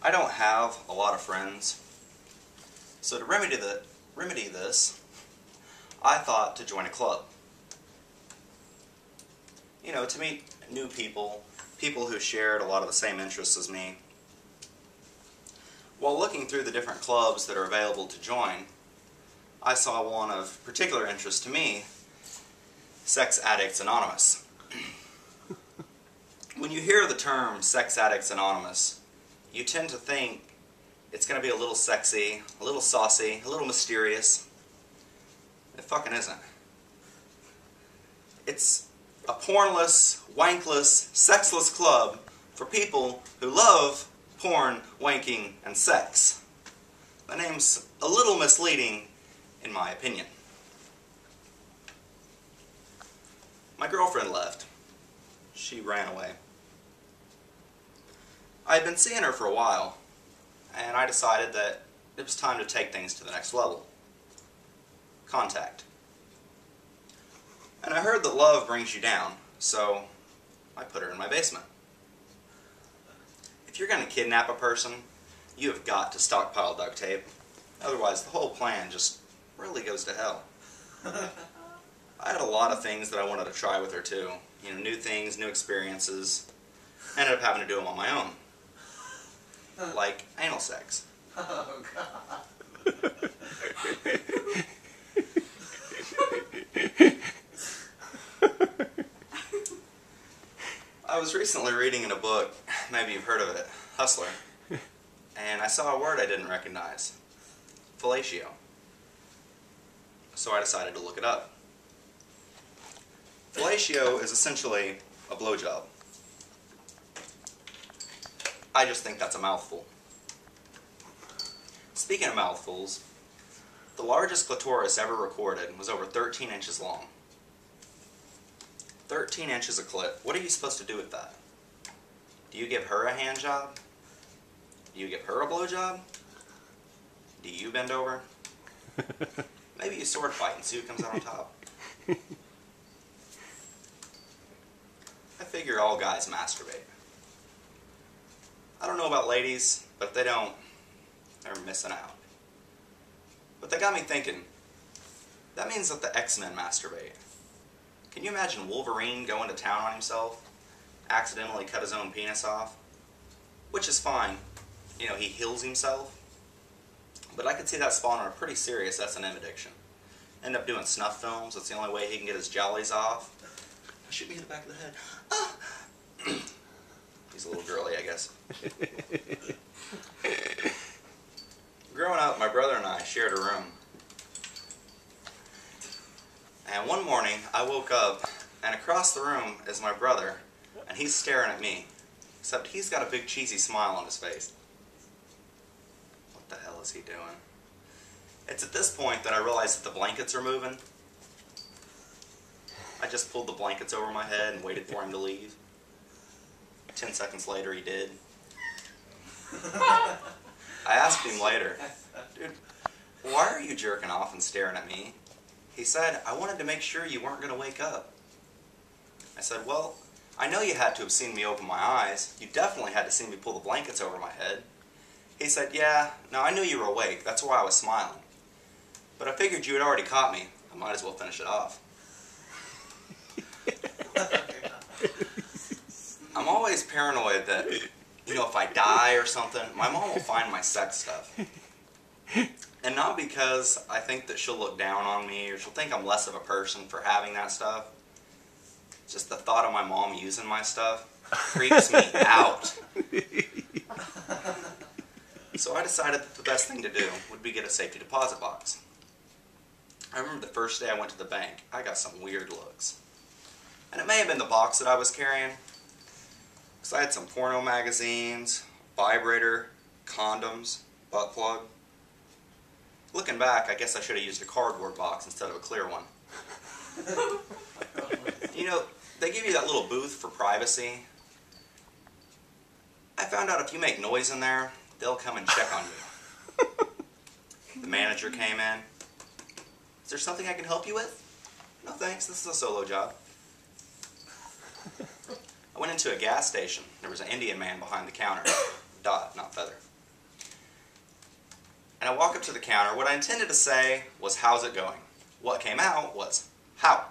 I don't have a lot of friends, so to remedy this, I thought to join a club. You know, to meet new people, people who shared a lot of the same interests as me. While looking through the different clubs that are available to join, I saw one of particular interest to me, Sex Addicts Anonymous. When you hear the term Sex Addicts Anonymous, you tend to think it's going to be a little sexy, a little saucy, a little mysterious. It fucking isn't. It's a pornless, wankless, sexless club for people who love porn, wanking, and sex. The name's a little misleading, in my opinion. My girlfriend left. She ran away. I had been seeing her for a while, and I decided that it was time to take things to the next level. Contact. And I heard that love brings you down, so I put her in my basement. If you're going to kidnap a person, you have got to stockpile duct tape. Otherwise, the whole plan just really goes to hell. I had a lot of things that I wanted to try with her too. You know, new things, new experiences. I ended up having to do them on my own. Like anal sex. Oh, God. I was recently reading in a book, maybe you've heard of it, Hustler, and I saw a word I didn't recognize. Fellatio. So I decided to look it up. Fellatio is essentially a blowjob. I just think that's a mouthful. Speaking of mouthfuls, the largest clitoris ever recorded was over 13 inches long. 13 inches of clit. What are you supposed to do with that? Do you give her a hand job? Do you give her a blowjob? Do you bend over? Maybe you sword fight and see who comes out on top. I figure all guys masturbate. I don't know about ladies, but if they don't, they're missing out. But that got me thinking, that means that the X-Men masturbate. Can you imagine Wolverine going to town on himself, accidentally cut his own penis off? Which is fine, you know, he heals himself. But I could see that spawning a pretty serious S&M addiction. End up doing snuff films, that's the only way he can get his jollies off. Shoot me in the back of the head. Ah! He's a little girly, I guess. Growing up, my brother and I shared a room. And one morning, I woke up, and across the room is my brother, and he's staring at me. Except he's got a big cheesy smile on his face. What the hell is he doing? It's at this point that I realize that the blankets are moving. I just pulled the blankets over my head and waited for him to leave. 10 seconds later, he did. I asked him later, dude, why are you jerking off and staring at me? He said, I wanted to make sure you weren't going to wake up. I said, well, I know you had to have seen me open my eyes. You definitely had to see me pull the blankets over my head. He said, yeah, no, I knew you were awake. That's why I was smiling. But I figured you had already caught me. I might as well finish it off. I'm always paranoid that, you know, if I die or something, my mom will find my sex stuff. And not because I think that she'll look down on me or she'll think I'm less of a person for having that stuff. Just the thought of my mom using my stuff creeps me out. So I decided that the best thing to do would be get a safety deposit box. I remember the first day I went to the bank, I got some weird looks. And it may have been the box that I was carrying, because I had some porno magazines, vibrator, condoms, butt plug. Looking back, I guess I should have used a cardboard box instead of a clear one. You know, they give you that little booth for privacy. I found out if you make noise in there, they'll come and check on you. The manager came in. Is there something I can help you with? No thanks, this is a solo job. I went into a gas station. There was an Indian man behind the counter. Dot, not feather. And I walk up to the counter. What I intended to say was, how's it going? What came out was, how?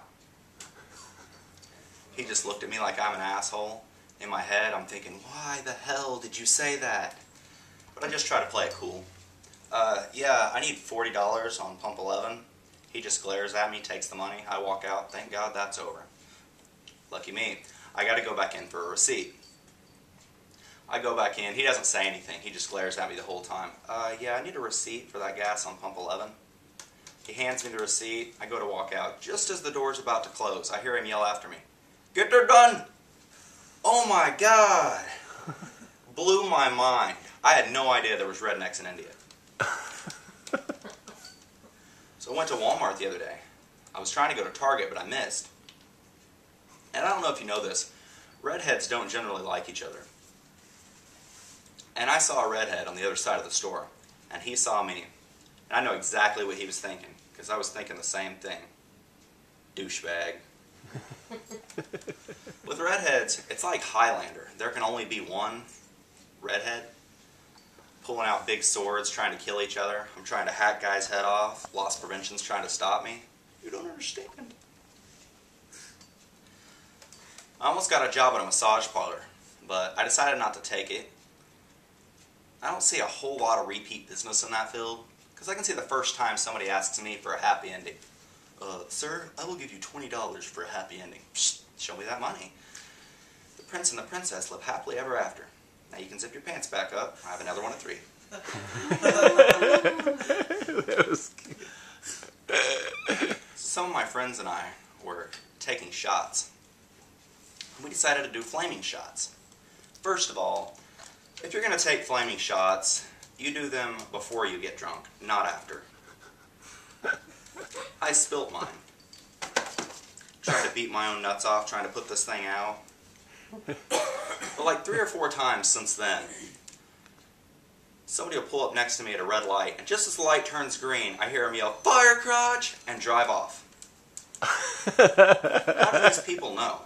He just looked at me like I'm an asshole. In my head, I'm thinking, why the hell did you say that? But I just try to play it cool. Yeah, I need $40 on pump 11. He just glares at me, takes the money. I walk out. Thank God that's over. Lucky me. I got to go back in for a receipt. I go back in. He doesn't say anything. He just glares at me the whole time. Yeah, I need a receipt for that gas on pump 11. He hands me the receipt. I go to walk out. Just as the door's about to close, I hear him yell after me, "Get there done!" Oh my God! Blew my mind. I had no idea there was rednecks in India. So I went to Walmart the other day. I was trying to go to Target, but I missed. And I don't know if you know this, redheads don't generally like each other. And I saw a redhead on the other side of the store, and he saw me, and I know exactly what he was thinking, because I was thinking the same thing. Douchebag. With redheads, it's like Highlander. There can only be one redhead, pulling out big swords, trying to kill each other. I'm trying to hack guys' head off. Loss prevention's trying to stop me. You don't understand. I almost got a job at a massage parlor, but I decided not to take it. I don't see a whole lot of repeat business in that field, because I can see the first time somebody asks me for a happy ending. Sir, I will give you $20 for a happy ending. Psst, show me that money. The prince and the princess live happily ever after. Now you can zip your pants back up. I have another one at 3. That was Some of my friends and I were taking shots. We decided to do flaming shots. First of all, if you're going to take flaming shots, you do them before you get drunk, not after. I spilt mine. Tried to beat my own nuts off, trying to put this thing out. But like 3 or 4 times since then, somebody will pull up next to me at a red light, and just as the light turns green, I hear him yell, "Fire crotch!" and drive off. How do these people know?